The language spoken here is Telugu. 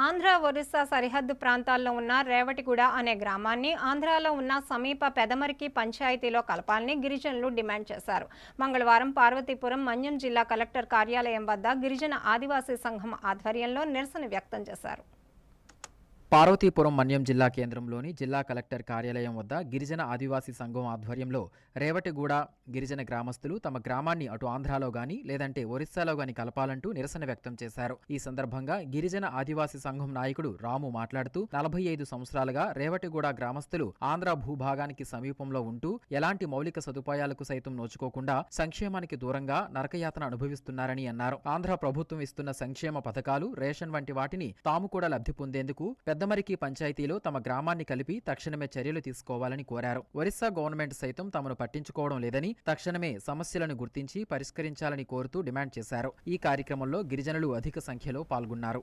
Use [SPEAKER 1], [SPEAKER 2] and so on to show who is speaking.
[SPEAKER 1] ఆంధ్ర, ఒరిస్సా సరిహద్దు ప్రాంతాల్లో ఉన్న రేవటిగూడ అనే గ్రామాన్ని ఆంధ్రాలో ఉన్న సమీప పెదమరికి పంచాయతీలో కలపాలని గిరిజనులు డిమాండ్ చేశారు. మంగళవారం పార్వతీపురం మన్యం జిల్లా కలెక్టర్ కార్యాలయం వద్ద గిరిజన ఆదివాసీ సంఘం ఆధ్వర్యంలో నిరసన వ్యక్తం చేశారు.
[SPEAKER 2] పార్వతీపురం మన్యం జిల్లా కేంద్రంలోని జిల్లా కలెక్టర్ కార్యాలయం వద్ద గిరిజన ఆదివాసీ సంఘం ఆధ్వర్యంలో రేవటిగూడ గిరిజన గ్రామస్తులు తమ గ్రామాన్ని అటు ఆంధ్రాలో గాని లేదంటే ఒరిస్సాలో గాని కలపాలంటూ నిరసన వ్యక్తం చేశారు. ఈ సందర్భంగా గిరిజన ఆదివాసీ సంఘం నాయకుడు రాము మాట్లాడుతూ 45 సంవత్సరాలుగా రేవటిగూడ గ్రామస్తులు ఆంధ్ర భూభాగానికి సమీపంలో ఉంటూ ఎలాంటి మౌలిక సదుపాయాలకు సైతం నోచుకోకుండా సంక్షేమానికి దూరంగా నరకయాతన అనుభవిస్తున్నారని అన్నారు. ఆంధ్ర ప్రభుత్వం ఇస్తున్న సంక్షేమ పథకాలు, రేషన్ వంటి వాటిని తాము కూడా లబ్ధి పొందేందుకు పెద్దమరికి పంచాయతీలో తమ గ్రామాన్ని కలిపి తక్షణమే చర్యలు తీసుకోవాలని కోరారు. ఒరిస్సా గవర్నమెంట్ సైతం తమను పట్టించుకోవడం లేదని, తక్షణమే సమస్యలను గుర్తించి పరిష్కరించాలని కోరుతూ డిమాండ్ చేశారు. ఈ కార్యక్రమంలో గిరిజనులు అధిక సంఖ్యలో పాల్గొన్నారు.